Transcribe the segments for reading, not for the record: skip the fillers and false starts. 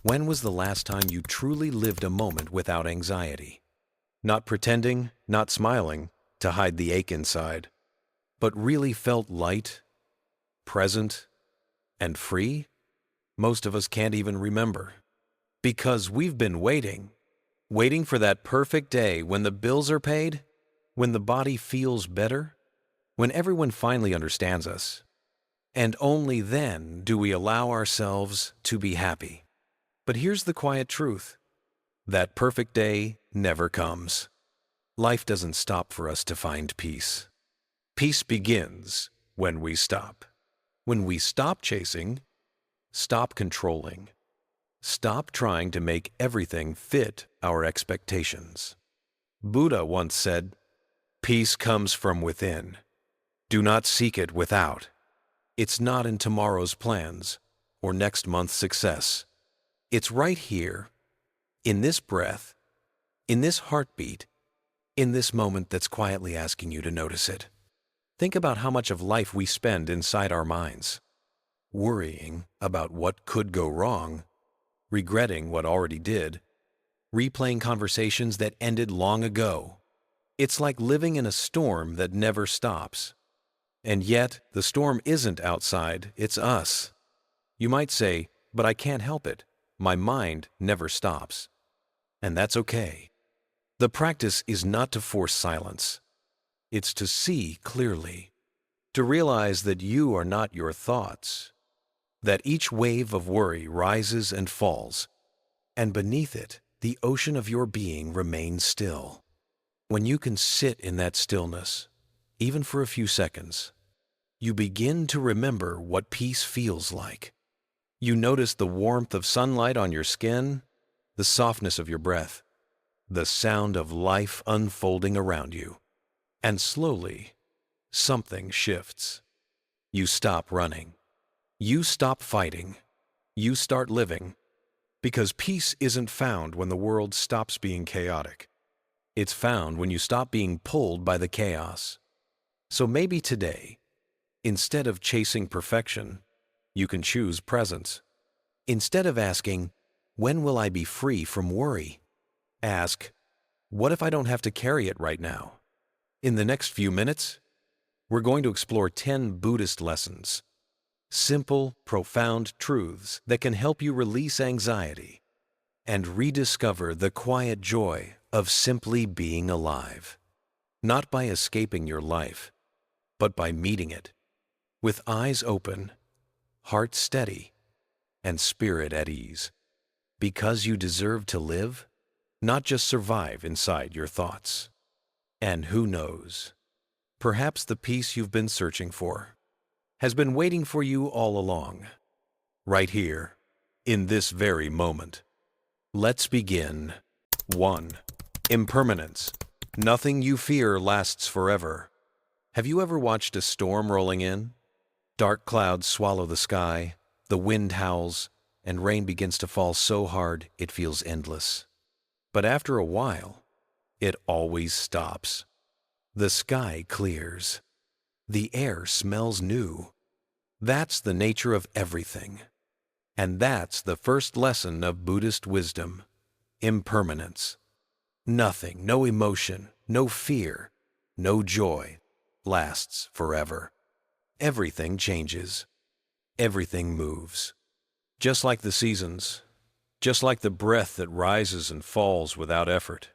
When was the last time you truly lived a moment without anxiety? Not pretending, not smiling to hide the ache inside, but really felt light, present, and free? Most of us can't even remember. Because we've been waiting for that perfect day when the bills are paid, when the body feels better, when everyone finally understands us. And only then do we allow ourselves to be happy. But here's the quiet truth. That perfect day never comes. Life doesn't stop for us to find peace. Peace begins when we stop. When we stop chasing, stop controlling, stop trying to make everything fit our expectations. Buddha once said, "Peace comes from within. Do not seek it without. It's not in tomorrow's plans or next month's success. It's right here, in this breath, in this heartbeat, in this moment that's quietly asking you to notice it." Think about how much of life we spend inside our minds, worrying about what could go wrong, regretting what already did, replaying conversations that ended long ago. It's like living in a storm that never stops. And yet, the storm isn't outside, it's us. You might say, "But I can't help it. My mind never stops." And that's okay. The practice is not to force silence. It's to see clearly, to realize that you are not your thoughts, that each wave of worry rises and falls, and beneath it, the ocean of your being remains still. When you can sit in that stillness, even for a few seconds, you begin to remember what peace feels like. You notice the warmth of sunlight on your skin, the softness of your breath, the sound of life unfolding around you. And slowly, something shifts. You stop running. You stop fighting. You start living. Because peace isn't found when the world stops being chaotic. It's found when you stop being pulled by the chaos. So maybe today, instead of chasing perfection, you can choose presence. Instead of asking, "When will I be free from worry?" ask, "What if I don't have to carry it right now?" In the next few minutes, we're going to explore 10 Buddhist lessons, simple, profound truths that can help you release anxiety and rediscover the quiet joy of simply being alive. Not by escaping your life, but by meeting it, with eyes open, heart steady, and spirit at ease. Because you deserve to live, not just survive inside your thoughts. And who knows, perhaps the peace you've been searching for has been waiting for you all along, right here, in this very moment. Let's begin. 1. Impermanence. Nothing you fear lasts forever. Have you ever watched a storm rolling in? Dark clouds swallow the sky, the wind howls, and rain begins to fall so hard it feels endless. But after a while, it always stops. The sky clears. The air smells new. That's the nature of everything. And that's the first lesson of Buddhist wisdom, impermanence. Nothing, no emotion, no fear, no joy lasts forever. Everything changes. Everything moves. Just like the seasons, just like the breath that rises and falls without effort.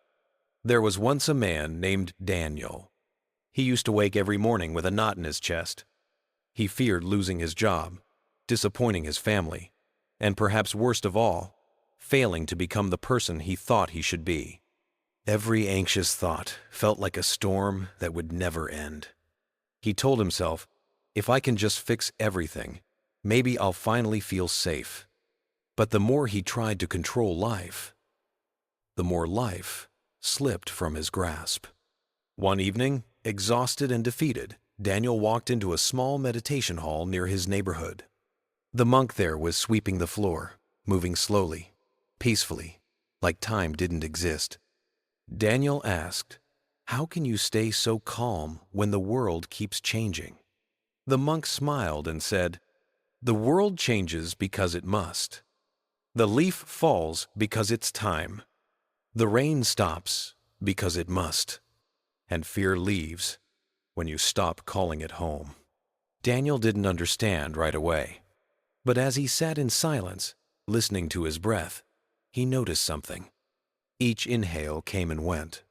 There was once a man named Daniel. He used to wake every morning with a knot in his chest. He feared losing his job, disappointing his family, and perhaps worst of all, failing to become the person he thought he should be. Every anxious thought felt like a storm that would never end. He told himself, "If I can just fix everything, maybe I'll finally feel safe." But the more he tried to control life, the more life slipped from his grasp. One evening, exhausted and defeated, Daniel walked into a small meditation hall near his neighborhood. The monk there was sweeping the floor, moving slowly, peacefully, like time didn't exist. Daniel asked, "How can you stay so calm when the world keeps changing?" The monk smiled and said, "The world changes because it must. The leaf falls because it's time. The rain stops because it must. And fear leaves when you stop calling it home. Daniel didn't understand right away. But as he sat in silence, listening to his breath, he noticed something. Each inhale came and went.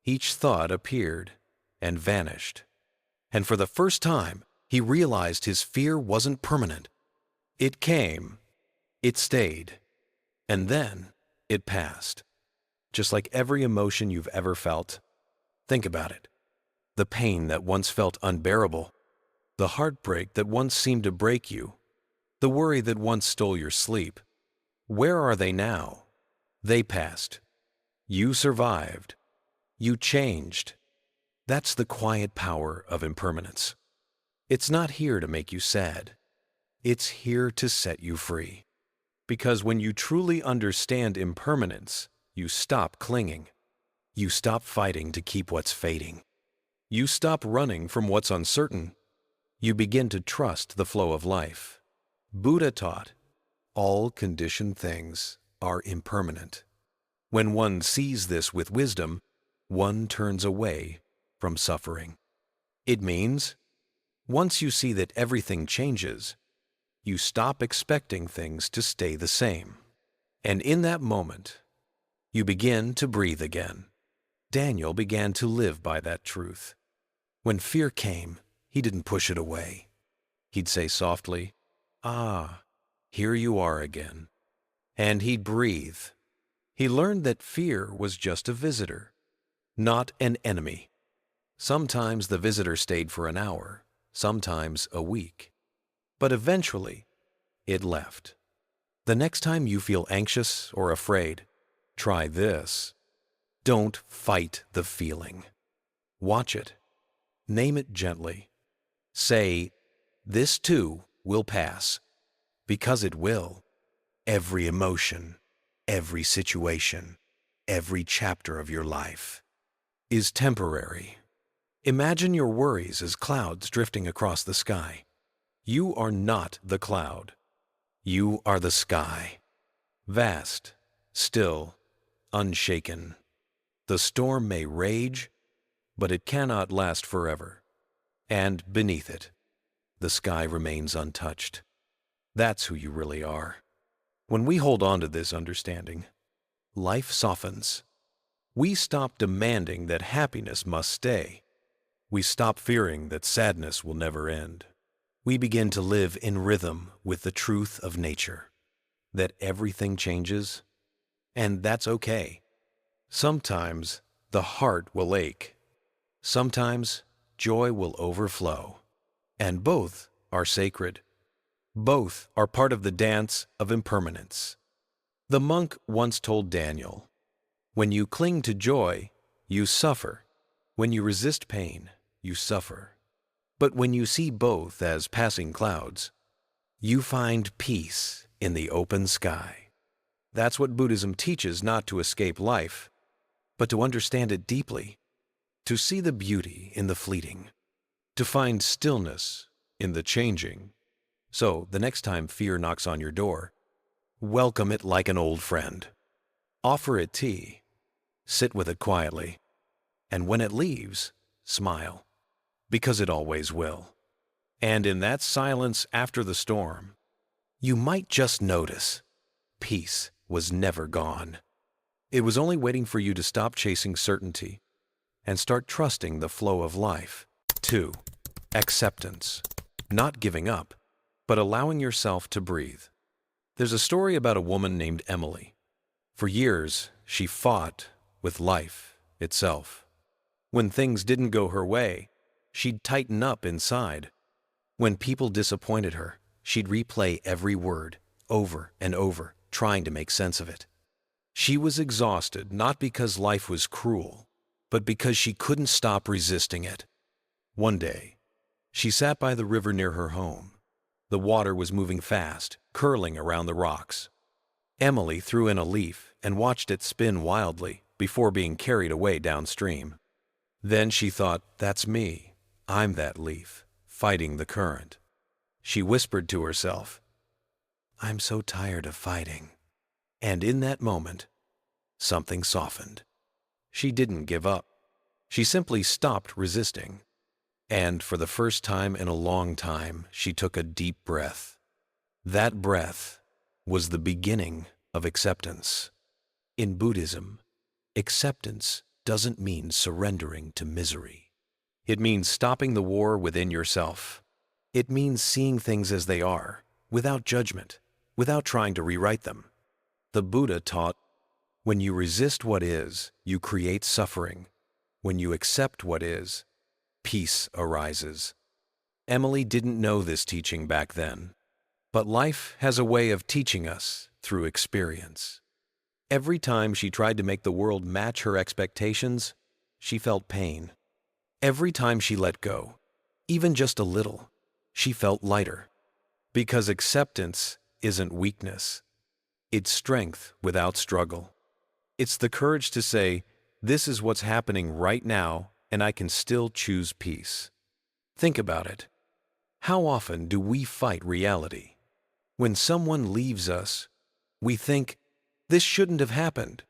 Each thought appeared and vanished. And for the first time, he realized his fear wasn't permanent. It came, it stayed, and then it passed. Just like every emotion you've ever felt. Think about it. The pain that once felt unbearable, the heartbreak that once seemed to break you, the worry that once stole your sleep. Where are they now? They passed. You survived. You changed. That's the quiet power of impermanence. It's not here to make you sad. It's here to set you free. Because when you truly understand impermanence, you stop clinging. You stop fighting to keep what's fading. You stop running from what's uncertain. You begin to trust the flow of life. Buddha taught, all conditioned things are impermanent. When one sees this with wisdom, one turns away from suffering. It means, once you see that everything changes, you stop expecting things to stay the same. And in that moment, you begin to breathe again. Daniel began to live by that truth. When fear came, he didn't push it away. He'd say softly, "Ah, here you are again." And he'd breathe. He learned that fear was just a visitor, not an enemy. Sometimes the visitor stayed for an hour, sometimes a week. But eventually, it left. The next time you feel anxious or afraid, try this. Don't fight the feeling. Watch it. Name it gently. Say, "This too will pass," because it will. Every emotion, every situation, every chapter of your life is temporary. Imagine your worries as clouds drifting across the sky. You are not the cloud. You are the sky. Vast, still, unshaken. The storm may rage, but it cannot last forever. And beneath it, the sky remains untouched. That's who you really are. When we hold on to this understanding, life softens. We stop demanding that happiness must stay. We stop fearing that sadness will never end. We begin to live in rhythm with the truth of nature, that everything changes, and that's okay. Sometimes the heart will ache. Sometimes joy will overflow. And both are sacred. Both are part of the dance of impermanence. The monk once told Daniel, "When you cling to joy, you suffer. When you resist pain, you suffer. But when you see both as passing clouds, you find peace in the open sky." That's what Buddhism teaches, not to escape life, but to understand it deeply, to see the beauty in the fleeting, to find stillness in the changing. So the next time fear knocks on your door, welcome it like an old friend. Offer it tea, sit with it quietly, and when it leaves, smile, because it always will. And in that silence after the storm, you might just notice peace was never gone. It was only waiting for you to stop chasing certainty and start trusting the flow of life. 2. Acceptance. Not giving up, but allowing yourself to breathe. There's a story about a woman named Emily. For years, she fought with life itself. When things didn't go her way, she'd tighten up inside. When people disappointed her, she'd replay every word over and over, trying to make sense of it. She was exhausted not because life was cruel, but because she couldn't stop resisting it. One day, she sat by the river near her home. The water was moving fast, curling around the rocks. Emily threw in a leaf and watched it spin wildly before being carried away downstream. Then she thought, "That's me. I'm that leaf, fighting the current." She whispered to herself, "I'm so tired of fighting. And in that moment, something softened. She didn't give up. She simply stopped resisting. And for the first time in a long time, she took a deep breath. That breath was the beginning of acceptance. In Buddhism, acceptance doesn't mean surrendering to misery. It means stopping the war within yourself. It means seeing things as they are, without judgment, without trying to rewrite them. The Buddha taught, when you resist what is, you create suffering. When you accept what is, peace arises. Emily didn't know this teaching back then, but life has a way of teaching us through experience. Every time she tried to make the world match her expectations, she felt pain. Every time she let go, even just a little, she felt lighter. Because acceptance isn't weakness. It's strength without struggle. It's the courage to say, this is what's happening right now, and I can still choose peace. Think about it. How often do we fight reality? When someone leaves us, we think, this shouldn't have happened.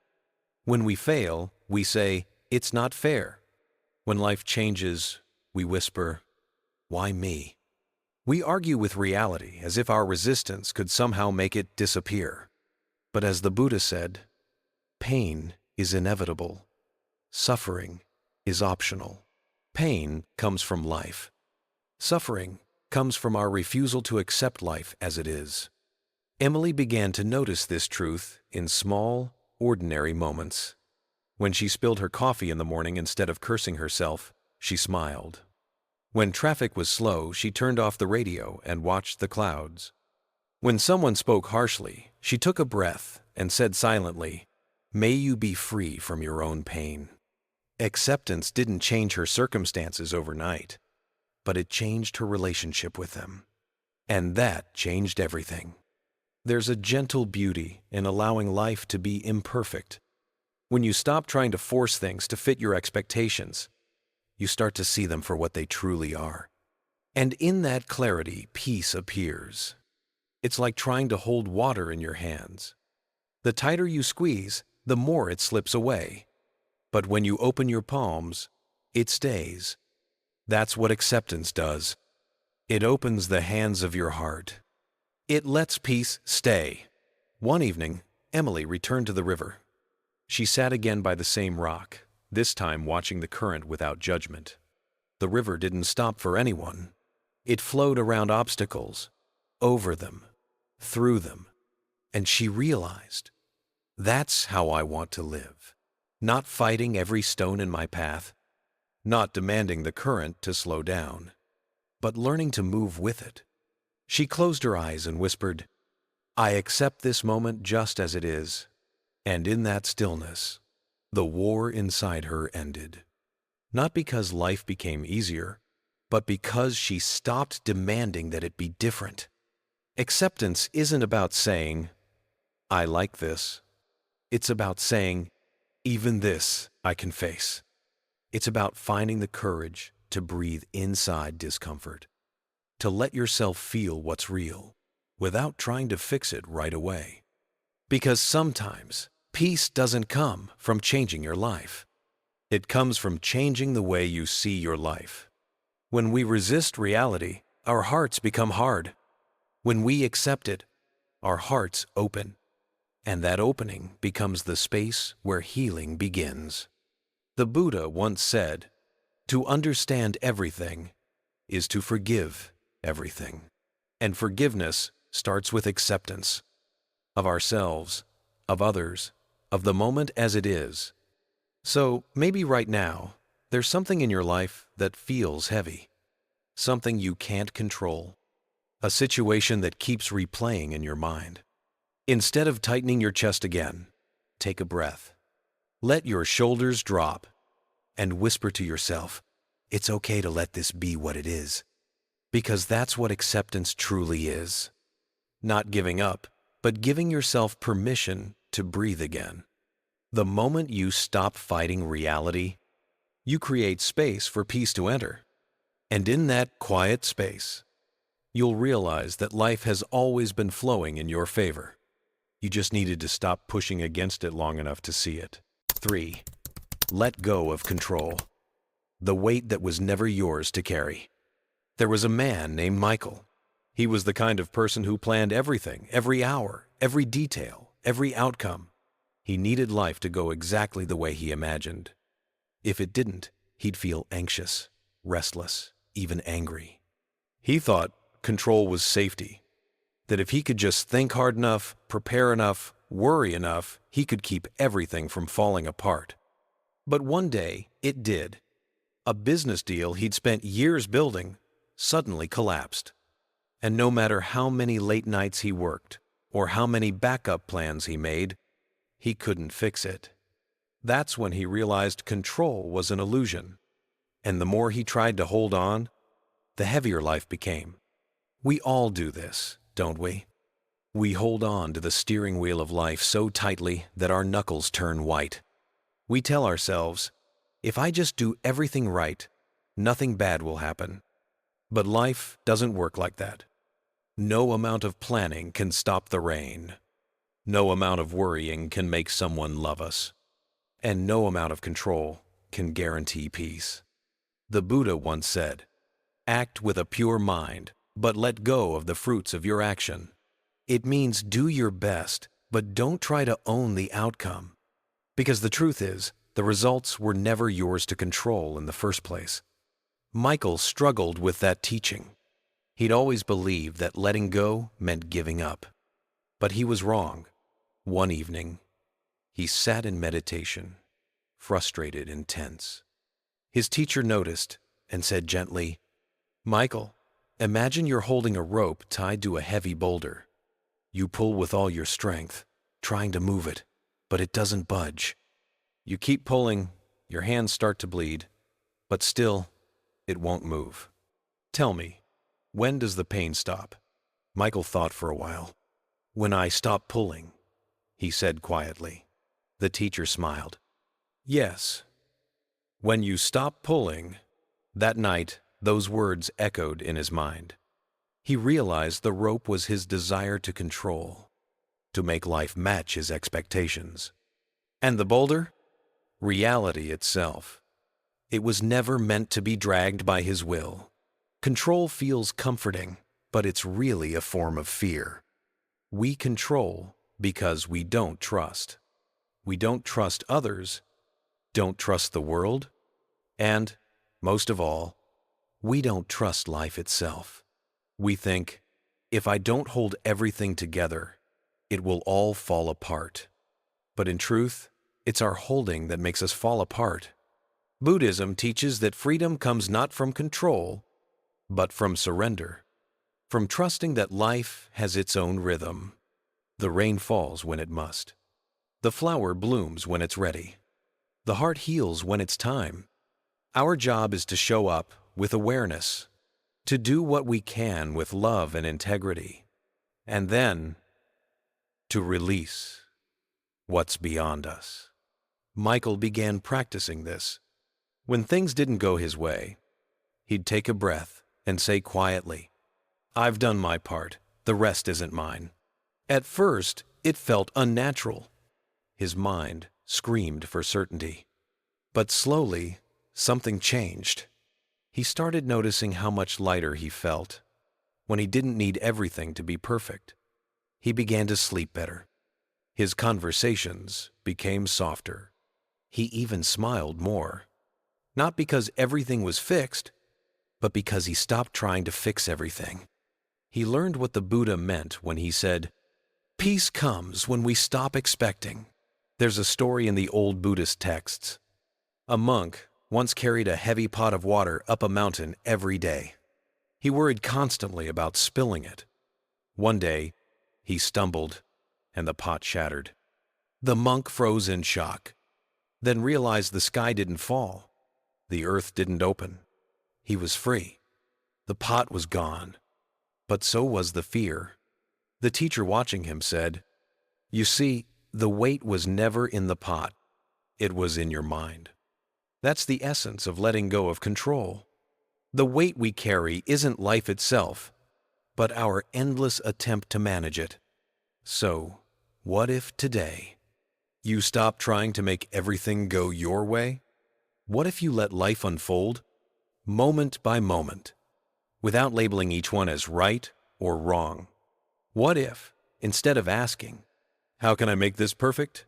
When we fail, we say, it's not fair. When life changes, we whisper, why me? We argue with reality as if our resistance could somehow make it disappear. But as the Buddha said, pain is inevitable. Suffering is optional. Pain comes from life. Suffering comes from our refusal to accept life as it is. Emily began to notice this truth in small, ordinary moments. When she spilled her coffee in the morning instead of cursing herself, she smiled. When traffic was slow, she turned off the radio and watched the clouds. When someone spoke harshly, she took a breath and said silently, may you be free from your own pain. Acceptance didn't change her circumstances overnight, but it changed her relationship with them. And that changed everything. There's a gentle beauty in allowing life to be imperfect. When you stop trying to force things to fit your expectations, you start to see them for what they truly are. And in that clarity, peace appears. It's like trying to hold water in your hands. The tighter you squeeze, the more it slips away. But when you open your palms, it stays. That's what acceptance does. It opens the hands of your heart. It lets peace stay. One evening, Emily returned to the river. She sat again by the same rock, this time watching the current without judgment. The river didn't stop for anyone. It flowed around obstacles, over them, through them, and she realized, that's how I want to live. Not fighting every stone in my path, not demanding the current to slow down, but learning to move with it. She closed her eyes and whispered, I accept this moment just as it is. And in that stillness, the war inside her ended. Not because life became easier, but because she stopped demanding that it be different. Acceptance isn't about saying, I like this. It's about saying, even this I can face. It's about finding the courage to breathe inside discomfort, to let yourself feel what's real, without trying to fix it right away. Because sometimes, peace doesn't come from changing your life. It comes from changing the way you see your life. When we resist reality, our hearts become hard. When we accept it, our hearts open. And that opening becomes the space where healing begins. The Buddha once said, to understand everything is to forgive everything. And forgiveness starts with acceptance of ourselves, of others, of the moment as it is. So maybe right now, there's something in your life that feels heavy, something you can't control, a situation that keeps replaying in your mind. Instead of tightening your chest again, take a breath. Let your shoulders drop and whisper to yourself, it's okay to let this be what it is. Because that's what acceptance truly is. Not giving up, but giving yourself permission to breathe again. The moment you stop fighting reality, you create space for peace to enter. And in that quiet space, you'll realize that life has always been flowing in your favor. You just needed to stop pushing against it long enough to see it. 3. Let go of control. The weight that was never yours to carry. There was a man named Michael. He was the kind of person who planned everything, every hour, every detail, every outcome. He needed life to go exactly the way he imagined. If it didn't, he'd feel anxious, restless, even angry. He thought control was safety, that if he could just think hard enough, prepare enough, worry enough, he could keep everything from falling apart. But one day, it did. A business deal he'd spent years building suddenly collapsed. And no matter how many late nights he worked, or how many backup plans he made, he couldn't fix it. That's when he realized control was an illusion. And the more he tried to hold on, the heavier life became. We all do this, don't we? We hold on to the steering wheel of life so tightly that our knuckles turn white. We tell ourselves, if I just do everything right, nothing bad will happen. But life doesn't work like that. No amount of planning can stop the rain. No amount of worrying can make someone love us. And no amount of control can guarantee peace. The Buddha once said, "Act with a pure mind, but let go of the fruits of your action." It means do your best, but don't try to own the outcome. Because the truth is, the results were never yours to control in the first place. Michael struggled with that teaching. He'd always believed that letting go meant giving up. But he was wrong. One evening, he sat in meditation, frustrated and tense. His teacher noticed and said gently, "Michael, imagine you're holding a rope tied to a heavy boulder. You pull with all your strength, trying to move it, but it doesn't budge. You keep pulling, your hands start to bleed, but still, it won't move. Tell me, when does the pain stop?" Michael thought for a while. "When I stop pulling," he said quietly. The teacher smiled. "Yes, when you stop pulling." That night, those words echoed in his mind. He realized the rope was his desire to control, to make life match his expectations. And the boulder? Reality itself. It was never meant to be dragged by his will. Control feels comforting, but it's really a form of fear. We control because we don't trust. We don't trust others, don't trust the world, and, most of all, we don't trust life itself. We think, if I don't hold everything together, it will all fall apart. But in truth, it's our holding that makes us fall apart. Buddhism teaches that freedom comes not from control, but from surrender, from trusting that life has its own rhythm. The rain falls when it must. The flower blooms when it's ready. The heart heals when it's time. Our job is to show up with awareness, to do what we can with love and integrity, and then to release what's beyond us. Michael began practicing this. When things didn't go his way, he'd take a breath and say quietly, "I've done my part, the rest isn't mine." At first, it felt unnatural. His mind screamed for certainty. But slowly, something changed. He started noticing how much lighter he felt when he didn't need everything to be perfect. He began to sleep better. His conversations became softer. He even smiled more. Not because everything was fixed, but because he stopped trying to fix everything. He learned what the Buddha meant when he said, "Peace comes when we stop expecting." There's a story in the old Buddhist texts. A monk once carried a heavy pot of water up a mountain every day. He worried constantly about spilling it. One day, he stumbled, and the pot shattered. The monk froze in shock, then realized the sky didn't fall. The earth didn't open. He was free. The pot was gone, but so was the fear. The teacher watching him said, "You see, the weight was never in the pot. It was in your mind." That's the essence of letting go of control. The weight we carry isn't life itself, but our endless attempt to manage it. So, What if today you stop trying to make everything go your way? What if you let life unfold, moment by moment, without labeling each one as right or wrong? What if, instead of asking, "How can I make this perfect?"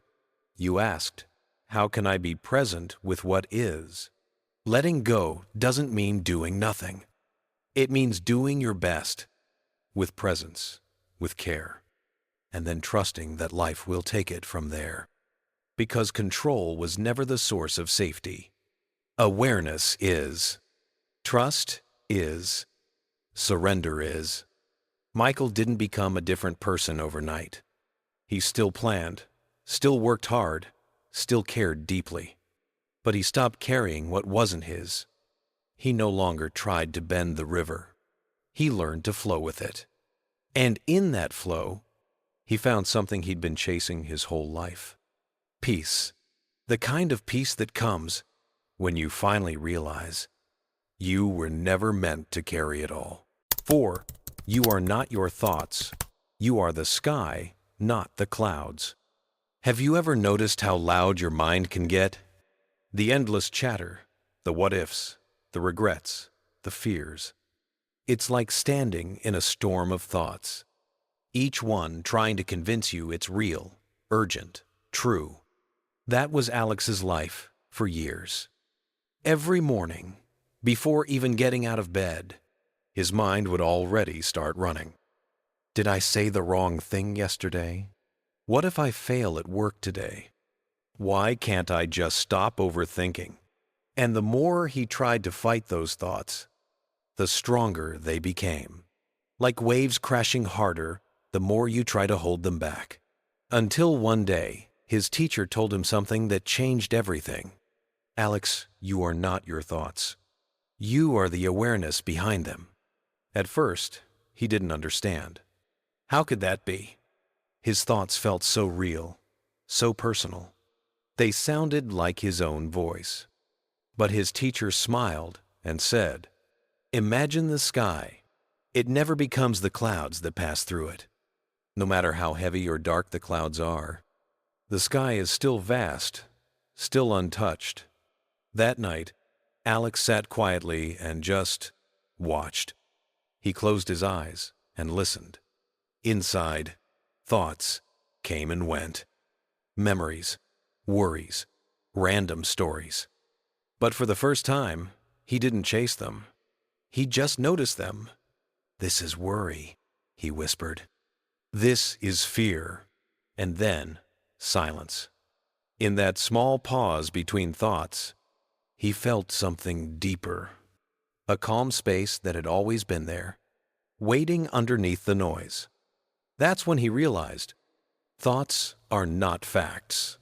you asked, "How can I be present with what is?" Letting go doesn't mean doing nothing. It means doing your best, with presence, with care, and then trusting that life will take it from there. Because control was never the source of safety. Awareness is. Trust is. Surrender is. Michael didn't become a different person overnight. He still planned, still worked hard, still cared deeply. But he stopped carrying what wasn't his. He no longer tried to bend the river. He learned to flow with it. And in that flow, he found something he'd been chasing his whole life. Peace. The kind of peace that comes when you finally realize you were never meant to carry it all. 4. You are not your thoughts. You are the sky, not the clouds. Have you ever noticed how loud your mind can get? The endless chatter, the what-ifs, the regrets, the fears. It's like standing in a storm of thoughts, each one trying to convince you it's real, urgent, true. That was Alex's life for years. Every morning, before even getting out of bed, his mind would already start running. Did I say the wrong thing yesterday? What if I fail at work today? Why can't I just stop overthinking? And the more he tried to fight those thoughts, the stronger they became. Like waves crashing harder, the more you try to hold them back. Until one day, his teacher told him something that changed everything. Alex, you are not your thoughts. You are the awareness behind them. At first, he didn't understand. How could that be? His thoughts felt so real, so personal. They sounded like his own voice. But his teacher smiled and said, "Imagine the sky. It never becomes the clouds that pass through it. No matter how heavy or dark the clouds are, the sky is still vast, still untouched." That night, Alex sat quietly and just watched. He closed his eyes and listened. Inside, thoughts came and went. Memories, worries, random stories. But for the first time, he didn't chase them. He just noticed them. "This is worry," he whispered. "This is fear." And then, silence. In that small pause between thoughts, he felt something deeper. A calm space that had always been there, waiting underneath the noise. That's when he realized thoughts are not facts.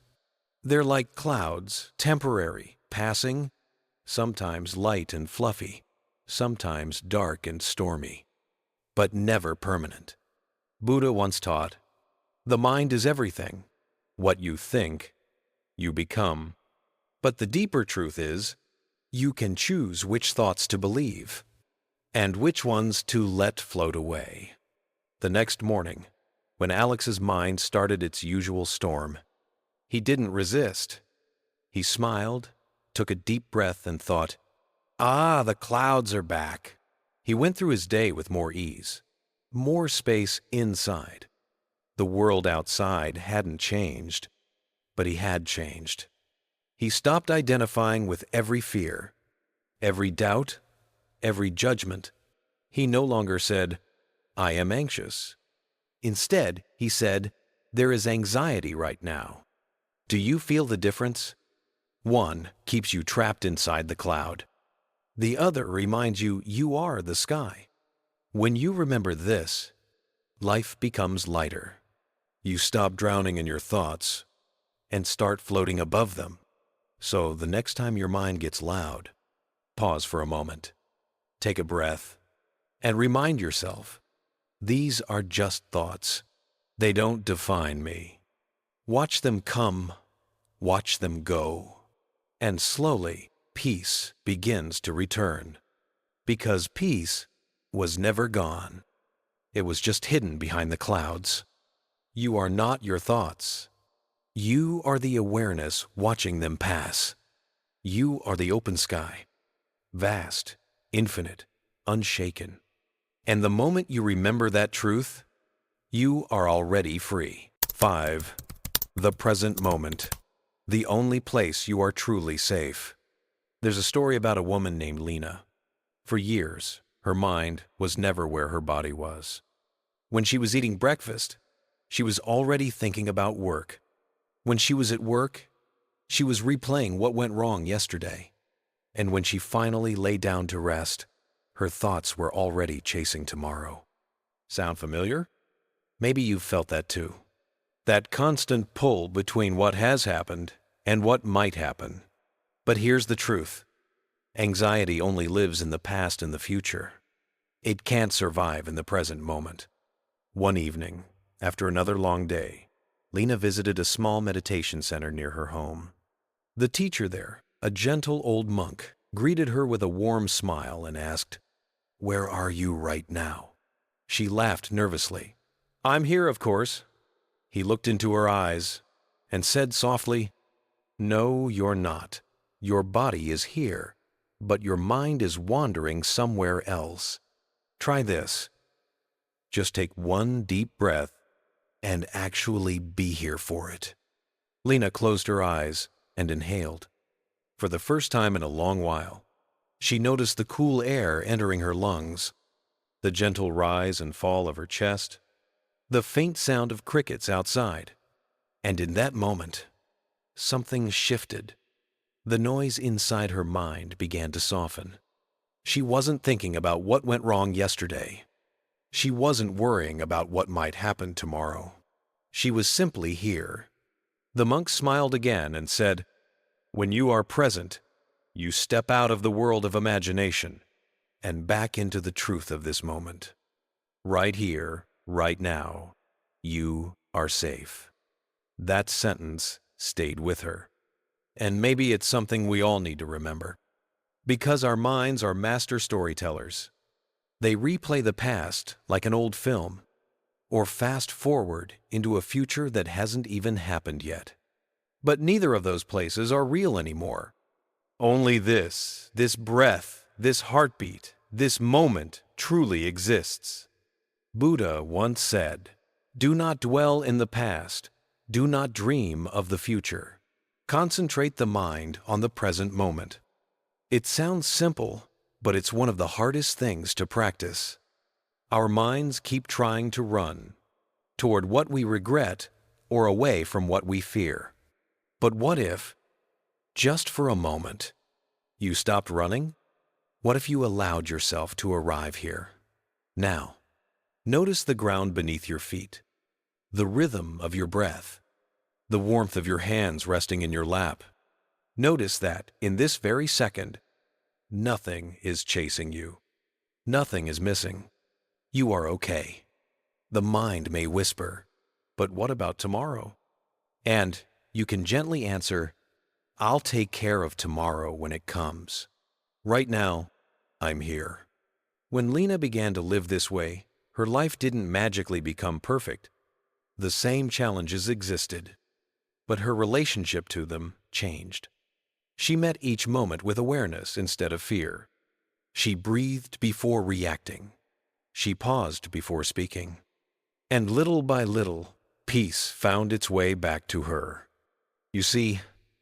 They're like clouds, temporary, passing, sometimes light and fluffy, sometimes dark and stormy, but never permanent. Buddha once taught, "The mind is everything. What you think, you become." But the deeper truth is, you can choose which thoughts to believe and which ones to let float away. The next morning, when Alex's mind started its usual storm, he didn't resist. He smiled, took a deep breath, and thought, "Ah, the clouds are back." He went through his day with more ease, more space inside. The world outside hadn't changed, but he had changed. He stopped identifying with every fear, every doubt, every judgment. He no longer said, "I am anxious." Instead, he said, "There is anxiety right now." Do you feel the difference? One keeps you trapped inside the cloud. The other reminds you you are the sky. When you remember this, life becomes lighter. You stop drowning in your thoughts and start floating above them. So the next time your mind gets loud, pause for a moment, take a breath, and remind yourself, these are just thoughts. They don't define me. Watch them come, watch them go, and slowly peace begins to return. Because peace was never gone. It was just hidden behind the clouds. You are not your thoughts. You are the awareness watching them pass. You are the open sky, vast, infinite, unshaken. And the moment you remember that truth, you are already free. 5. The present moment. The only place you are truly safe. There's a story about a woman named Lena. For years, her mind was never where her body was. When she was eating breakfast, she was already thinking about work. When she was at work, she was replaying what went wrong yesterday. And when she finally lay down to rest, her thoughts were already chasing tomorrow. Sound familiar? Maybe you've felt that too. That constant pull between what has happened and what might happen. But here's the truth. Anxiety only lives in the past and the future. It can't survive in the present moment. One evening, after another long day, Lena visited a small meditation center near her home. The teacher there, a gentle old monk, greeted her with a warm smile and asked, "Where are you right now?" She laughed nervously. "I'm here, of course." He looked into her eyes and said softly, "No, you're not. Your body is here, but your mind is wandering somewhere else. Try this. Just take one deep breath and actually be here for it." Lena closed her eyes and inhaled. For the first time in a long while, she noticed the cool air entering her lungs, the gentle rise and fall of her chest, the faint sound of crickets outside. And in that moment, something shifted. The noise inside her mind began to soften. She wasn't thinking about what went wrong yesterday. She wasn't worrying about what might happen tomorrow. She was simply here. The monk smiled again and said, "When you are present, you step out of the world of imagination and back into the truth of this moment. Right here, right now, you are safe." That sentence stayed with her. And maybe it's something we all need to remember. Because our minds are master storytellers. They replay the past like an old film, or fast forward into a future that hasn't even happened yet. But neither of those places are real anymore. Only this breath, this heartbeat, this moment truly exists. Buddha once said, "Do not dwell in the past. Do not dream of the future. Concentrate the mind on the present moment." It sounds simple, but it's one of the hardest things to practice. Our minds keep trying to run toward what we regret or away from what we fear. But what if, just for a moment, you stopped running? What if you allowed yourself to arrive here? Now, notice the ground beneath your feet, the rhythm of your breath, the warmth of your hands resting in your lap. Notice that, in this very second, nothing is chasing you. Nothing is missing. You are okay. The mind may whisper, "But what about tomorrow?" And you can gently answer, "I'll take care of tomorrow when it comes. Right now, I'm here." When Lena began to live this way, her life didn't magically become perfect. The same challenges existed, but her relationship to them changed. She met each moment with awareness instead of fear. She breathed before reacting. She paused before speaking. And little by little, peace found its way back to her. You see,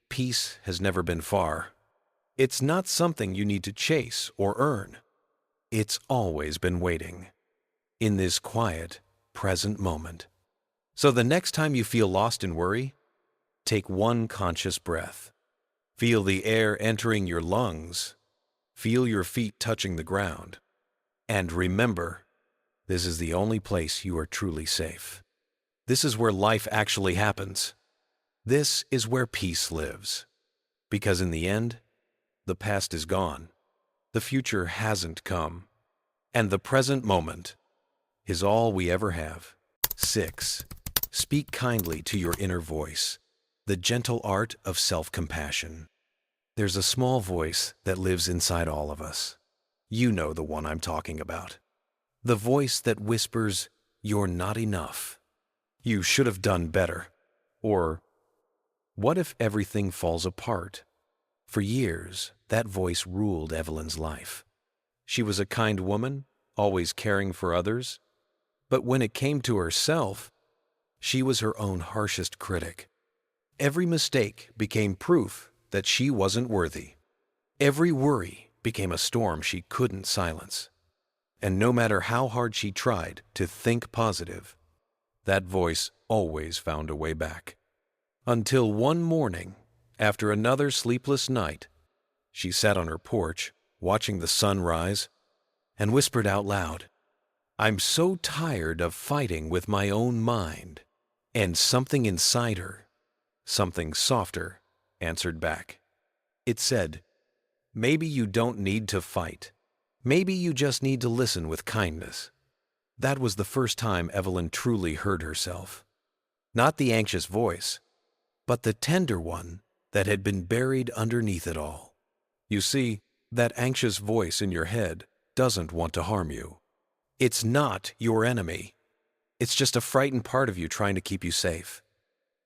peace has never been far. It's not something you need to chase or earn. It's always been waiting, in this quiet, present moment. So the next time you feel lost in worry, take one conscious breath. Feel the air entering your lungs. Feel your feet touching the ground. And remember, this is the only place you are truly safe. This is where life actually happens. This is where peace lives. Because in the end, the past is gone. The future hasn't come. And the present moment is all we ever have. 6. Speak kindly to your inner voice. The gentle art of self-compassion. There's a small voice that lives inside all of us. You know the one I'm talking about. The voice that whispers, "You're not enough. You should have done better. Or, what if everything falls apart? For years, that voice ruled Evelyn's life. She was a kind woman, always caring for others. But when it came to herself, she was her own harshest critic. Every mistake became proof that she wasn't worthy. Every worry became a storm she couldn't silence. And no matter how hard she tried to think positive, that voice always found a way back. Until one morning, after another sleepless night, she sat on her porch, watching the sun rise, and whispered out loud, "I'm so tired of fighting with my own mind." And something inside her, something softer, answered back. It said, "Maybe you don't need to fight. Maybe you just need to listen with kindness." That was the first time Evelyn truly heard herself. Not the anxious voice, but the tender one that had been buried underneath it all. You see, that anxious voice in your head doesn't want to harm you. It's not your enemy. It's just a frightened part of you trying to keep you safe.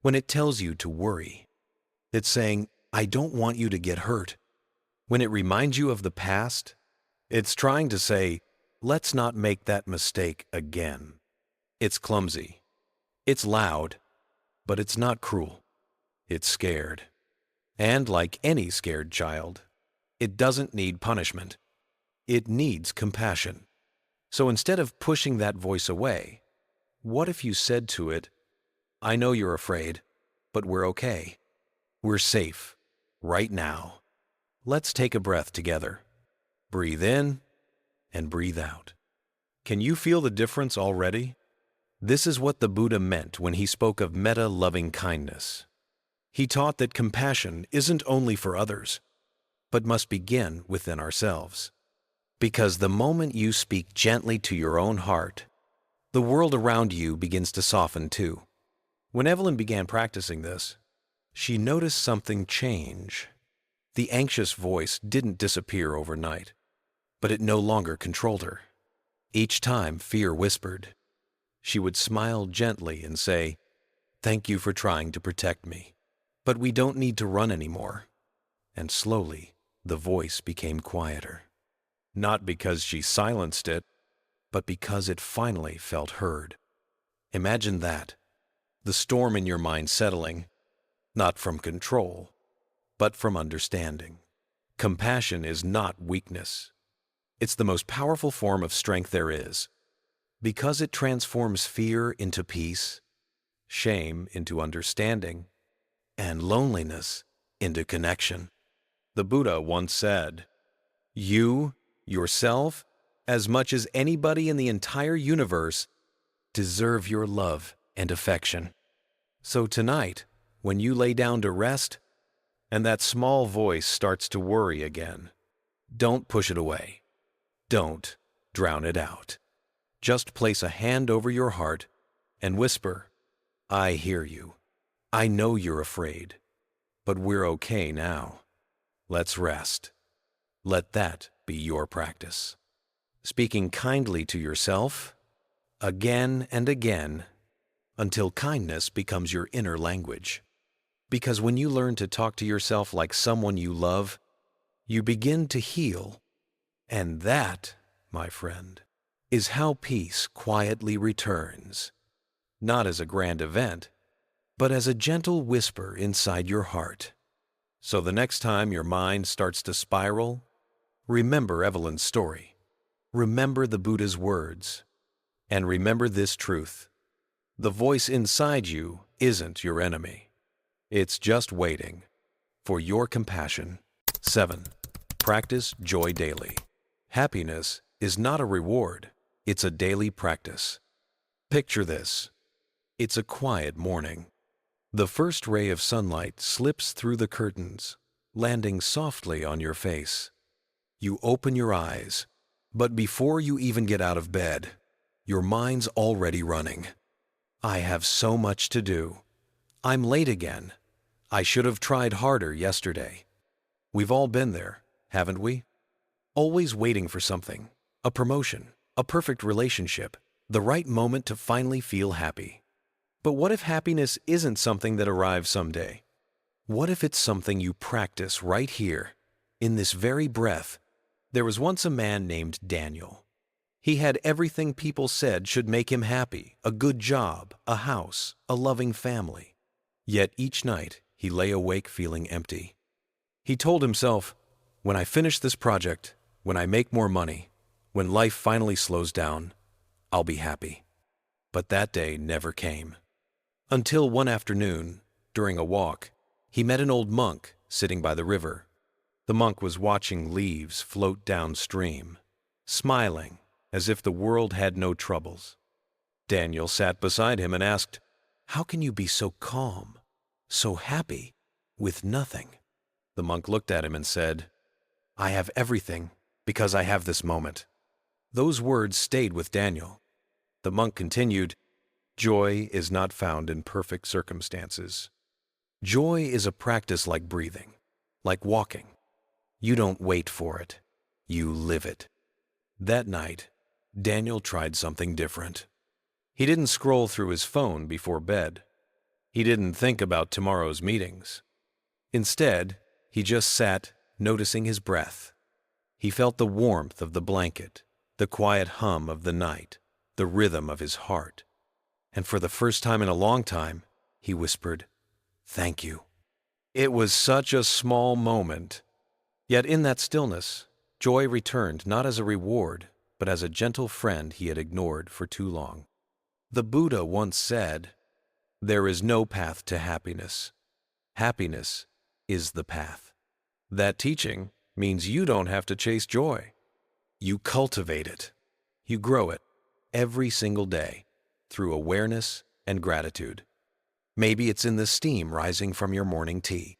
When it tells you to worry, it's saying, "I don't want you to get hurt." When it reminds you of the past, it's trying to say, "Let's not make that mistake again." It's clumsy. It's loud, but it's not cruel. It's scared. And like any scared child, it doesn't need punishment. It needs compassion. So instead of pushing that voice away, what if you said to it, "I know you're afraid, but we're okay. We're safe, right now. Let's take a breath together. Breathe in and breathe out." Can you feel the difference already? This is what the Buddha meant when he spoke of metta loving kindness. He taught that compassion isn't only for others, but must begin within ourselves. Because the moment you speak gently to your own heart, the world around you begins to soften too. When Evelyn began practicing this, she noticed something change. The anxious voice didn't disappear overnight, but it no longer controlled her. Each time fear whispered, she would smile gently and say, "Thank you for trying to protect me, but we don't need to run anymore." And slowly, the voice became quieter. Not because she silenced it, but because it finally felt heard. Imagine that, the storm in your mind settling, not from control, but from understanding. Compassion is not weakness. It's the most powerful form of strength there is, because it transforms fear into peace, shame into understanding, and loneliness into connection. The Buddha once said, "You, yourself, as much as anybody in the entire universe, deserve your love and affection." So tonight, when you lay down to rest, and that small voice starts to worry again, don't push it away. Don't drown it out. Just place a hand over your heart and whisper, "I hear you. I know you're afraid, but we're okay now. Let's rest." Let that be your practice. Speaking kindly to yourself, again and again, until kindness becomes your inner language. Because when you learn to talk to yourself like someone you love, you begin to heal. And that, my friend, is how peace quietly returns. Not as a grand event, but as a gentle whisper inside your heart. So the next time your mind starts to spiral, remember Evelyn's story. Remember the Buddha's words. And remember this truth. The voice inside you isn't your enemy. It's just waiting for your compassion. 7. Practice joy daily. Happiness is not a reward. It's a daily practice. Picture this. It's a quiet morning. The first ray of sunlight slips through the curtains, landing softly on your face. You open your eyes, but before you even get out of bed, your mind's already running. "I have so much to do. I'm late again. I should have tried harder yesterday." We've all been there, haven't we? Always waiting for something, a promotion, a perfect relationship, the right moment to finally feel happy. But what if happiness isn't something that arrives someday? What if it's something you practice right here, in this very breath? There was once a man named Daniel. He had everything people said should make him happy: a good job, a house, a loving family. Yet each night he lay awake feeling empty. He told himself, when I finish this project, when I make more money, when life finally slows down, I'll be happy. But that day never came. Until one afternoon, during a walk, he met an old monk sitting by the river. The monk was watching leaves float downstream, smiling as if the world had no troubles. Daniel sat beside him and asked, "How can you be so calm, so happy, with nothing?" The monk looked at him and said, "I have everything because I have this moment." Those words stayed with Daniel. The monk continued, "Joy is not found in perfect circumstances. Joy is a practice like breathing, like walking. You don't wait for it, you live it." That night, Daniel tried something different. He didn't scroll through his phone before bed. He didn't think about tomorrow's meetings. Instead, he just sat, noticing his breath. He felt the warmth of the blanket, the quiet hum of the night, the rhythm of his heart. And for the first time in a long time, he whispered, "Thank you." It was such a small moment. Yet in that stillness, joy returned not as a reward, but as a gentle friend he had ignored for too long. The Buddha once said, "There is no path to happiness. Happiness is the path." That teaching means you don't have to chase joy. You cultivate it. You grow it every single day through awareness and gratitude. Maybe it's in the steam rising from your morning tea.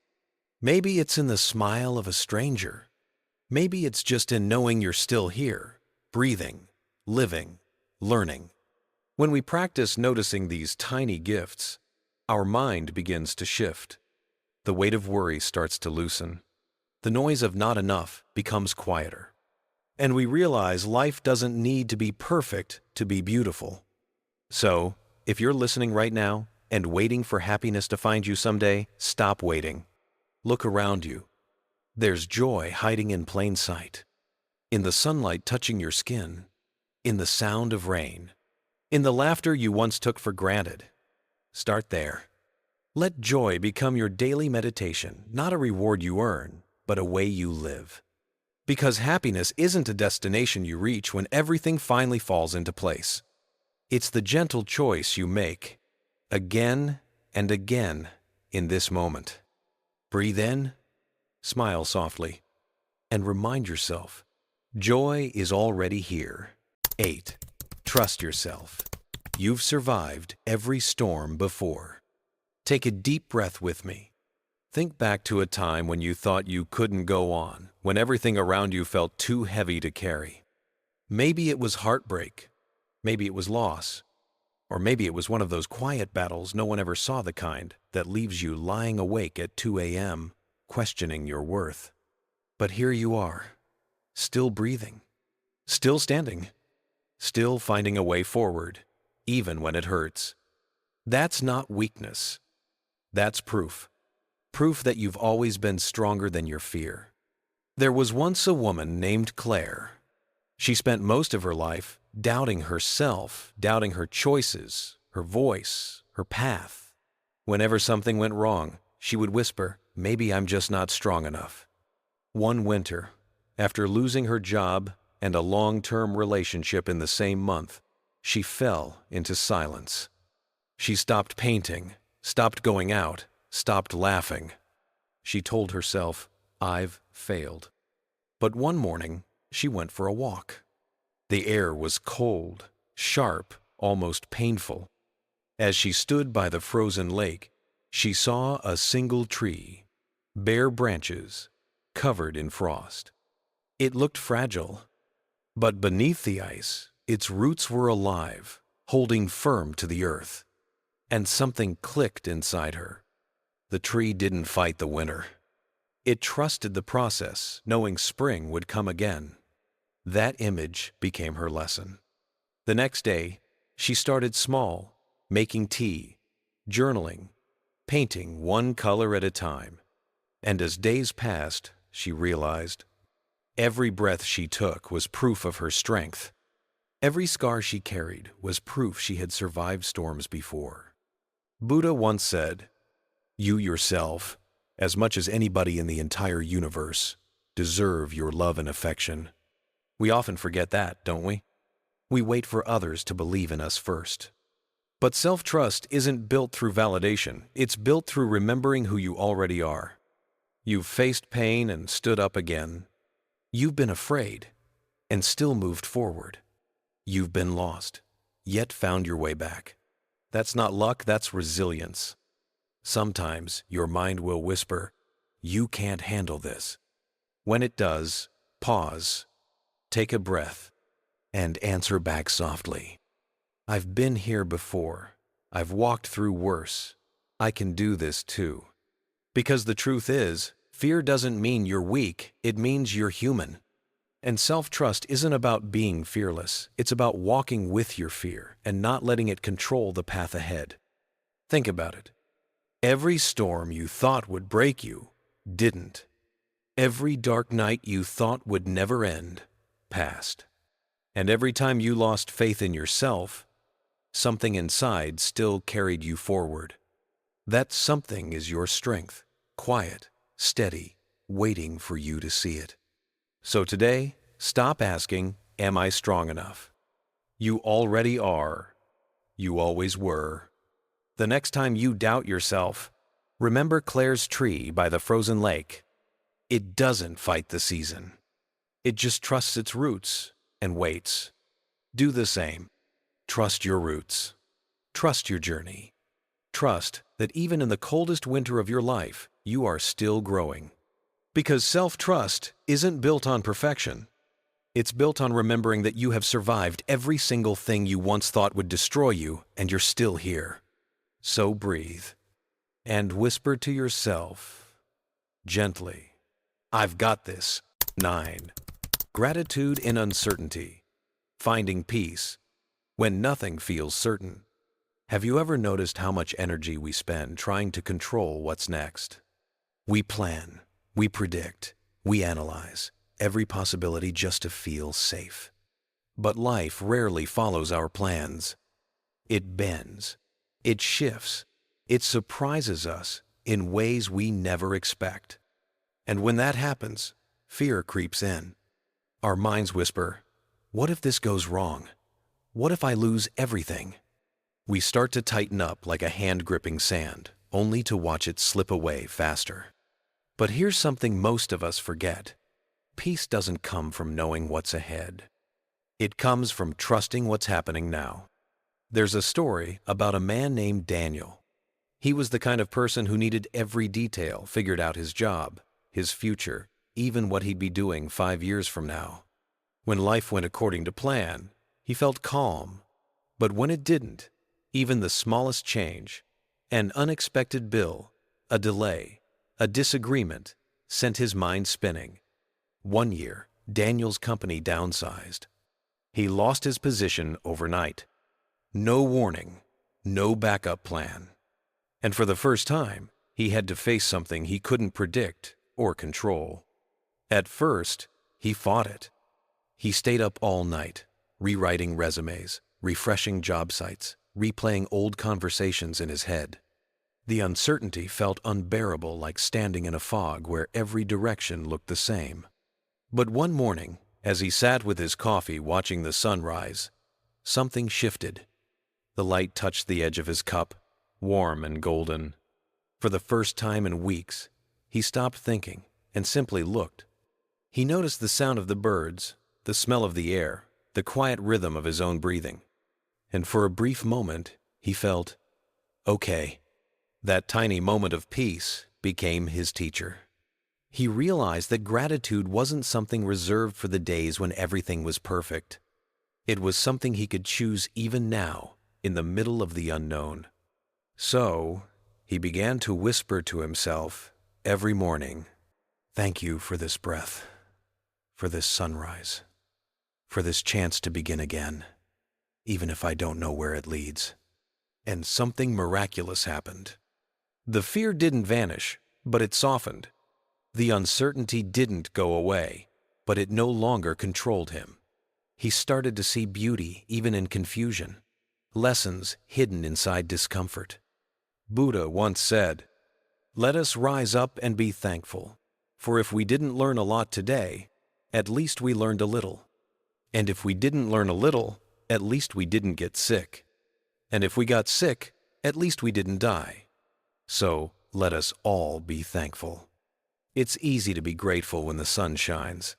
Maybe it's in the smile of a stranger. Maybe it's just in knowing you're still here, breathing, living, learning. When we practice noticing these tiny gifts, our mind begins to shift. The weight of worry starts to loosen. The noise of not enough becomes quieter. And we realize life doesn't need to be perfect to be beautiful. So, if you're listening right now and waiting for happiness to find you someday, stop waiting. Look around you. There's joy hiding in plain sight. In the sunlight touching your skin, in the sound of rain, in the laughter you once took for granted. Start there. Let joy become your daily meditation, not a reward you earn, but a way you live. Because happiness isn't a destination you reach when everything finally falls into place. It's the gentle choice you make, again and again in this moment. Breathe in, smile softly, and remind yourself, joy is already here. 8. Trust yourself. You've survived every storm before. Take a deep breath with me. Think back to a time when you thought you couldn't go on, when everything around you felt too heavy to carry. Maybe it was heartbreak. Maybe it was loss. Or maybe it was one of those quiet battles no one ever saw, the kind that leaves you lying awake at 2 a.m., questioning your worth. But here you are, still breathing, still standing, still finding a way forward, even when it hurts. That's not weakness. That's proof. Proof that you've always been stronger than your fear. There was once a woman named Claire. She spent most of her life doubting herself, doubting her choices, her voice, her path. Whenever something went wrong, she would whisper, "Maybe I'm just not strong enough." One winter, after losing her job and a long-term relationship in the same month, she fell into silence. She stopped painting, stopped going out, stopped laughing. She told herself, "I've failed." But one morning, she went for a walk. The air was cold, sharp, almost painful. As she stood by the frozen lake, she saw a single tree, bare branches, covered in frost. It looked fragile, but beneath the ice, its roots were alive, holding firm to the earth. And something clicked inside her. The tree didn't fight the winter. It trusted the process, knowing spring would come again. That image became her lesson. The next day, she started small, making tea, journaling, painting one color at a time. And as days passed, she realized every breath she took was proof of her strength. Every scar she carried was proof she had survived storms before. Buddha once said, "You yourself, as much as anybody in the entire universe, deserve your love and affection." We often forget that, don't we? We wait for others to believe in us first. But self-trust isn't built through validation. It's built through remembering who you already are. You've faced pain and stood up again. You've been afraid and still moved forward. You've been lost, yet found your way back. That's not luck, that's resilience. Sometimes your mind will whisper, "You can't handle this." When it does, pause, take a breath, and answer back softly. "I've been here before. I've walked through worse. I can do this too." Because the truth is, fear doesn't mean you're weak, it means you're human. And self-trust isn't about being fearless, it's about walking with your fear and not letting it control the path ahead. Think about it. Every storm you thought would break you, didn't. Every dark night you thought would never end, passed. And every time you lost faith in yourself, something inside still carried you forward. That something is your strength, quiet, steady, waiting for you to see it. So today, stop asking, "Am I strong enough?" You already are. You always were. The next time you doubt yourself, remember Claire's tree by the frozen lake. It doesn't fight the season. It just trusts its roots and waits. Do the same. Trust your roots. Trust your journey. Trust that even in the coldest winter of your life, you are still growing. Because self-trust isn't built on perfection. It's built on remembering that you have survived every single thing you once thought would destroy you, and you're still here. So breathe and whisper to yourself, gently, "I've got this." 9. Gratitude in uncertainty. Finding peace when nothing feels certain. Have you ever noticed how much energy we spend trying to control what's next? We plan, we predict, we analyze every possibility just to feel safe. But life rarely follows our plans. It bends, it shifts, it surprises us in ways we never expect. And when that happens, fear creeps in. Our minds whisper, "What if this goes wrong? What if I lose everything?" We start to tighten up like a hand gripping sand, only to watch it slip away faster. But here's something most of us forget. Peace doesn't come from knowing what's ahead. It comes from trusting what's happening now. There's a story about a man named Daniel. He was the kind of person who needed every detail figured out: his job, his future, even what he'd be doing 5 years from now. When life went according to plan, he felt calm. But when it didn't, even the smallest change, an unexpected bill, a delay, a disagreement, sent his mind spinning. One year, Daniel's company downsized. He lost his position overnight. No warning, no backup plan. And for the first time, he had to face something he couldn't predict or control. At first, he fought it. He stayed up all night, rewriting resumes, refreshing job sites, replaying old conversations in his head. The uncertainty felt unbearable, like standing in a fog where every direction looked the same. But one morning, as he sat with his coffee watching the sunrise, something shifted. The light touched the edge of his cup, warm and golden. For the first time in weeks, he stopped thinking and simply looked. He noticed the sound of the birds, the smell of the air, the quiet rhythm of his own breathing. And for a brief moment, he felt, okay. That tiny moment of peace became his teacher. He realized that gratitude wasn't something reserved for the days when everything was perfect. It was something he could choose even now, in the middle of the unknown. So, he began to whisper to himself every morning, "Thank you for this breath, for this sunrise, for this chance to begin again, even if I don't know where it leads." and something miraculous happened. The fear didn't vanish, but it softened. The uncertainty didn't go away, but it no longer controlled him. He started to see beauty even in confusion, lessons hidden inside discomfort. Buddha once said, "Let us rise up and be thankful, for if we didn't learn a lot today, at least we learned a little. And if we didn't learn a little, at least we didn't get sick. And if we got sick, at least we didn't die. So let us all be thankful." It's easy to be grateful when the sun shines.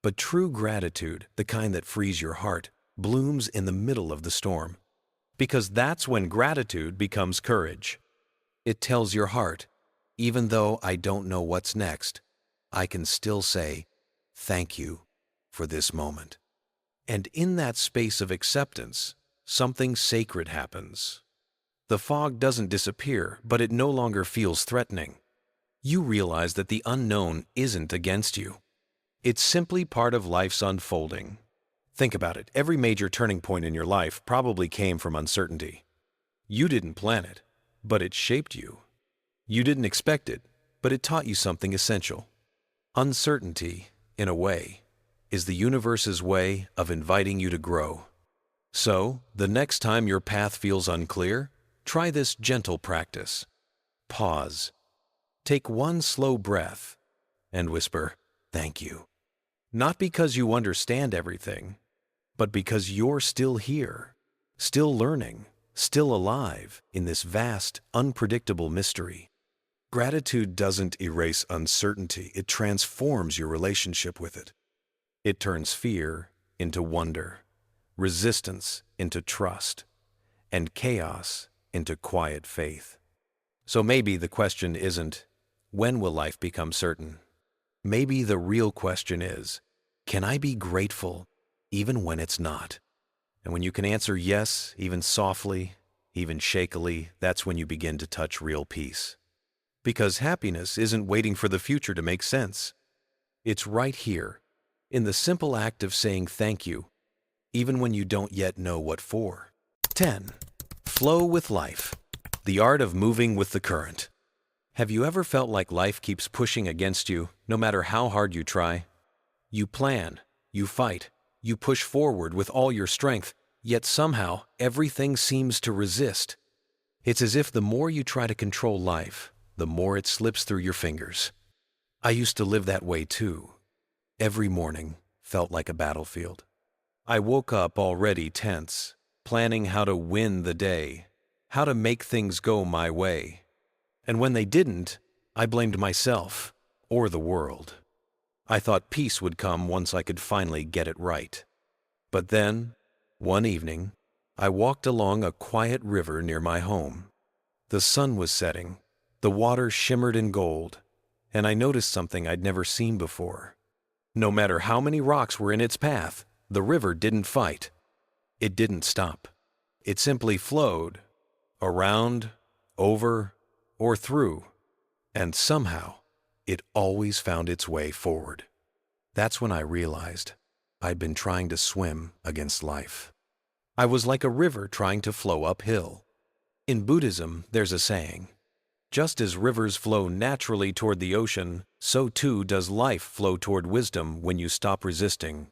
But true gratitude, the kind that frees your heart, blooms in the middle of the storm. Because that's when gratitude becomes courage. It tells your heart, even though I don't know what's next, I can still say, thank you for this moment. And in that space of acceptance, something sacred happens. The fog doesn't disappear, but it no longer feels threatening. You realize that the unknown isn't against you. It's simply part of life's unfolding. Think about it. Every major turning point in your life probably came from uncertainty. You didn't plan it, but it shaped you. You didn't expect it, but it taught you something essential. Uncertainty, in a way, is the universe's way of inviting you to grow. So, the next time your path feels unclear, try this gentle practice. Pause. Take one slow breath and whisper, "Thank you." Not because you understand everything, but because you're still here, still learning, still alive in this vast, unpredictable mystery. Gratitude doesn't erase uncertainty, it transforms your relationship with it. It turns fear into wonder, resistance into trust, and chaos into quiet faith. So maybe the question isn't, when will life become certain? Maybe the real question is, can I be grateful even when it's not? And when you can answer yes, even softly, even shakily, that's when you begin to touch real peace. Because happiness isn't waiting for the future to make sense. It's right here, in the simple act of saying thank you, even when you don't yet know what for. 10. Flow with life. The art of moving with the current. Have you ever felt like life keeps pushing against you, no matter how hard you try? You plan, you fight, you push forward with all your strength, yet somehow everything seems to resist. It's as if the more you try to control life, the more it slips through your fingers. I used to live that way too. Every morning felt like a battlefield. I woke up already tense, planning how to win the day, how to make things go my way. And when they didn't, I blamed myself or the world. I thought peace would come once I could finally get it right. But then, one evening, I walked along a quiet river near my home. The sun was setting, the water shimmered in gold, and I noticed something I'd never seen before. No matter how many rocks were in its path, the river didn't fight. It didn't stop. It simply flowed, around, over, or through, and somehow it always found its way forward. That's when I realized I'd been trying to swim against life. I was like a river trying to flow uphill. In Buddhism, there's a saying, just as rivers flow naturally toward the ocean, so too does life flow toward wisdom when you stop resisting.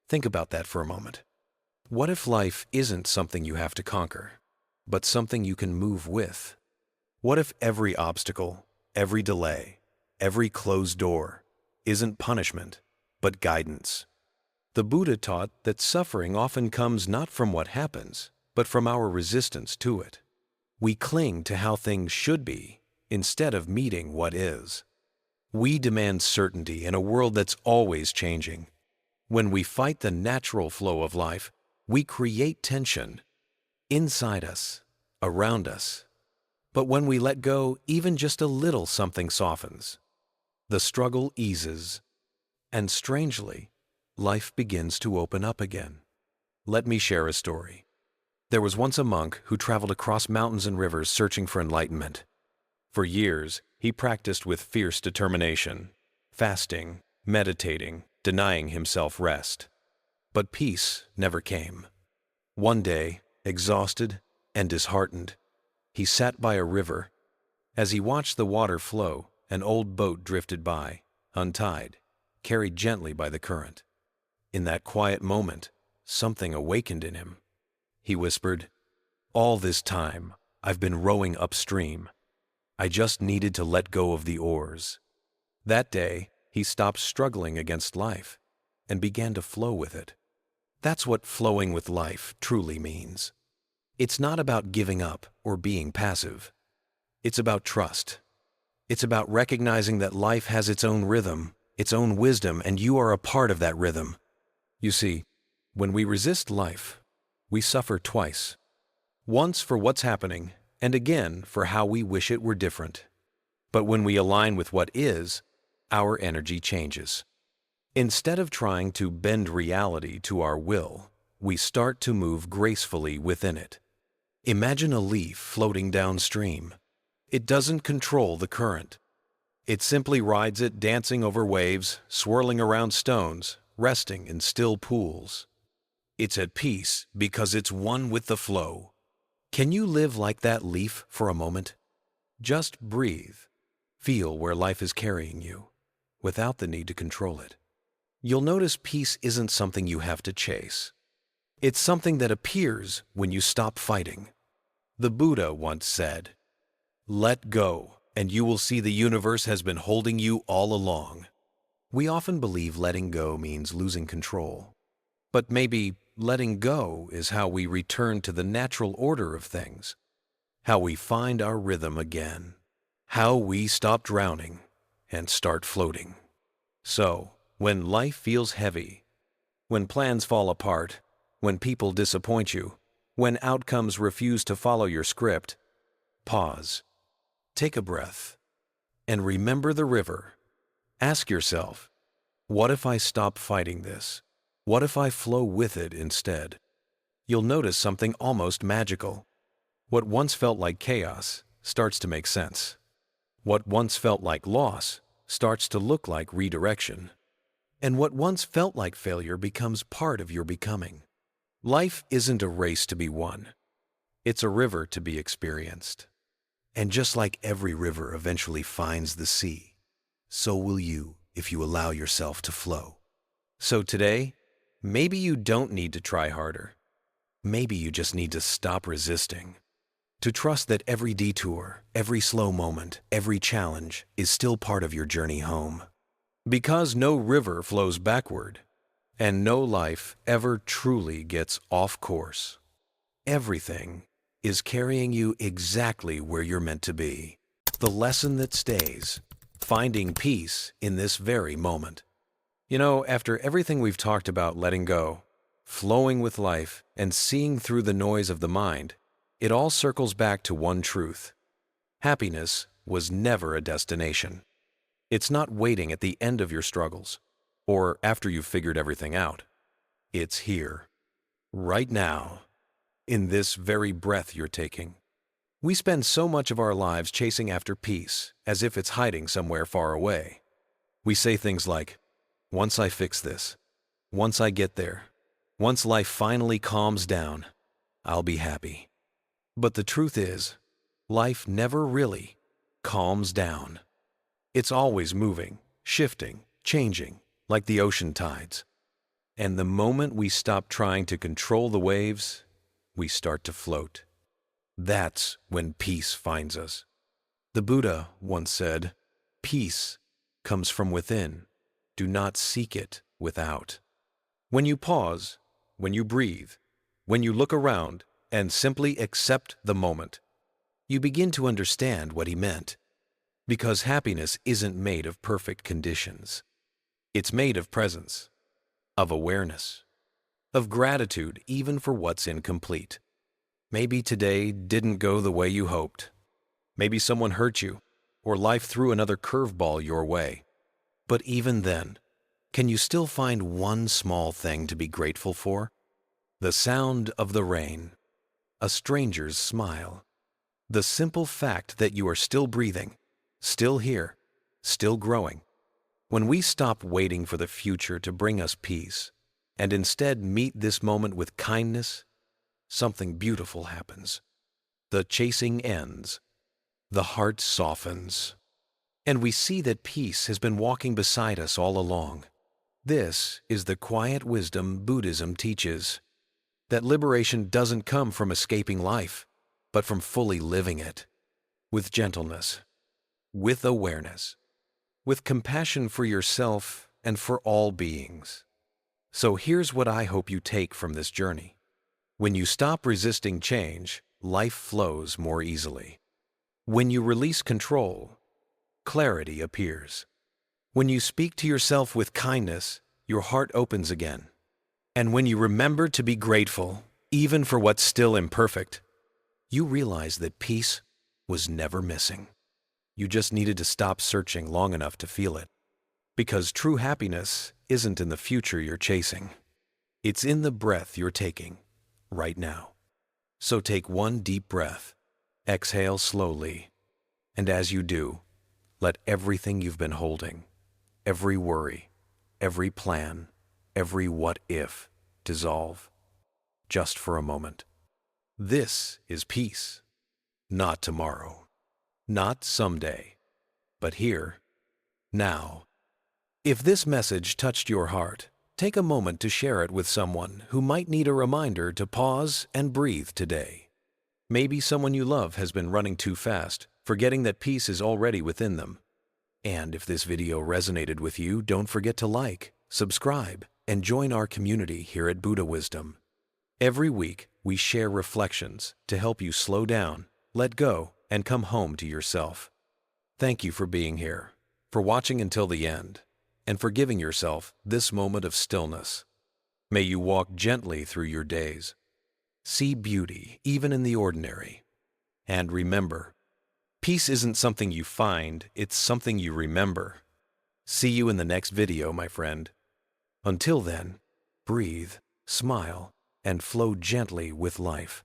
Think about that for a moment. What if life isn't something you have to conquer, but something you can move with? What if every obstacle, every delay, every closed door isn't punishment, but guidance? The Buddha taught that suffering often comes not from what happens, but from our resistance to it. We cling to how things should be instead of meeting what is. We demand certainty in a world that's always changing. When we fight the natural flow of life, we create tension inside us, around us. But when we let go, even just a little, something softens. The struggle eases, and strangely, life begins to open up again. Let me share a story. There was once a monk who traveled across mountains and rivers searching for enlightenment. For years, he practiced with fierce determination, fasting, meditating, denying himself rest. But peace never came. One day, exhausted, and disheartened, he sat by a river. As he watched the water flow, an old boat drifted by, untied, carried gently by the current. In that quiet moment, something awakened in him. He whispered, "All this time, I've been rowing upstream. I just needed to let go of the oars." That day, he stopped struggling against life and began to flow with it. That's what flowing with life truly means. It's not about giving up or being passive. It's about trust. It's about recognizing that life has its own rhythm, its own wisdom, and you are a part of that rhythm. You see, when we resist life, we suffer twice. Once for what's happening, and again for how we wish it were different. But when we align with what is, our energy changes. Instead of trying to bend reality to our will, we start to move gracefully within it. Imagine a leaf floating downstream. It doesn't control the current. It simply rides it, dancing over waves, swirling around stones, resting in still pools. It's at peace because it's one with the flow. Can you live like that leaf for a moment? Just breathe. Feel where life is carrying you, without the need to control it. You'll notice peace isn't something you have to chase. It's something that appears when you stop fighting. The Buddha once said, "Let go, and you will see the universe has been holding you all along." We often believe letting go means losing control. But maybe letting go is how we return to the natural order of things, how we find our rhythm again, how we stop drowning and start floating. So, when life feels heavy, when plans fall apart, when people disappoint you, when outcomes refuse to follow your script, pause, take a breath, and remember the river. Ask yourself, what if I stop fighting this? What if I flow with it instead? You'll notice something almost magical. What once felt like chaos starts to make sense. What once felt like loss starts to look like redirection. And what once felt like failure becomes part of your becoming. Life isn't a race to be won. It's a river to be experienced. And just like every river eventually finds the sea, so will you if you allow yourself to flow. So today, maybe you don't need to try harder. Maybe you just need to stop resisting. To trust that every detour, every slow moment, every challenge is still part of your journey home. Because no river flows backward, and no life ever truly gets off course. Everything is carrying you exactly where you're meant to be. The lesson that stays, finding peace in this very moment. You know, after everything we've talked about letting go, flowing with life, and seeing through the noise of the mind, it all circles back to one truth. Happiness was never a destination. It's not waiting at the end of your struggles, or after you've figured everything out. It's here, right now, in this very breath you're taking. We spend so much of our lives chasing after peace, as if it's hiding somewhere far away. We say things like, once I fix this, once I get there, once life finally calms down, I'll be happy. But the truth is, life never really calms down. It's always moving, shifting, changing, like the ocean tides. And the moment we stop trying to control the waves, we start to float. That's when peace finds us. The Buddha once said, "Peace comes from within. Do not seek it without." When you pause, when you breathe, when you look around and simply accept the moment, you begin to understand what he meant. Because happiness isn't made of perfect conditions. It's made of presence, of awareness, of gratitude even for what's incomplete. Maybe today didn't go the way you hoped. Maybe someone hurt you, or life threw another curveball your way. But even then, can you still find one small thing to be grateful for? The sound of the rain, a stranger's smile, the simple fact that you are still breathing, still here, still growing. When we stop waiting for the future to bring us peace, and instead meet this moment with kindness, something beautiful happens. the chasing ends, the heart softens, and we see that peace has been walking beside us all along. This is the quiet wisdom Buddhism teaches, that liberation doesn't come from escaping life, but from fully living it, with gentleness, with awareness, with compassion for yourself and for all beings. So here's what I hope you take from this journey. When you stop resisting change, life flows more easily. When you release control, clarity appears. When you speak to yourself with kindness, your heart opens again. And when you remember to be grateful, even for what's still imperfect, you realize that peace was never missing. You just needed to stop searching long enough to feel it. Because true happiness isn't in the future you're chasing. It's in the breath you're taking, right now. So take one deep breath, exhale slowly, and as you do, let everything you've been holding, every worry, every plan, every what if, dissolve, just for a moment. This is peace. Not tomorrow, not someday, but here, now. If this message touched your heart, take a moment to share it with someone who might need a reminder to pause and breathe today. Maybe someone you love has been running too fast, forgetting that peace is already within them. And if this video resonated with you, don't forget to like, subscribe, and join our community here at Buddha Wisdom. Every week, we share reflections to help you slow down, let go, and come home to yourself. Thank you for being here, for watching until the end, and for giving yourself this moment of stillness. May you walk gently through your days. See beauty even in the ordinary. And remember, peace isn't something you find, it's something you remember. See you in the next video, my friend. Until then, breathe, smile, and flow gently with life.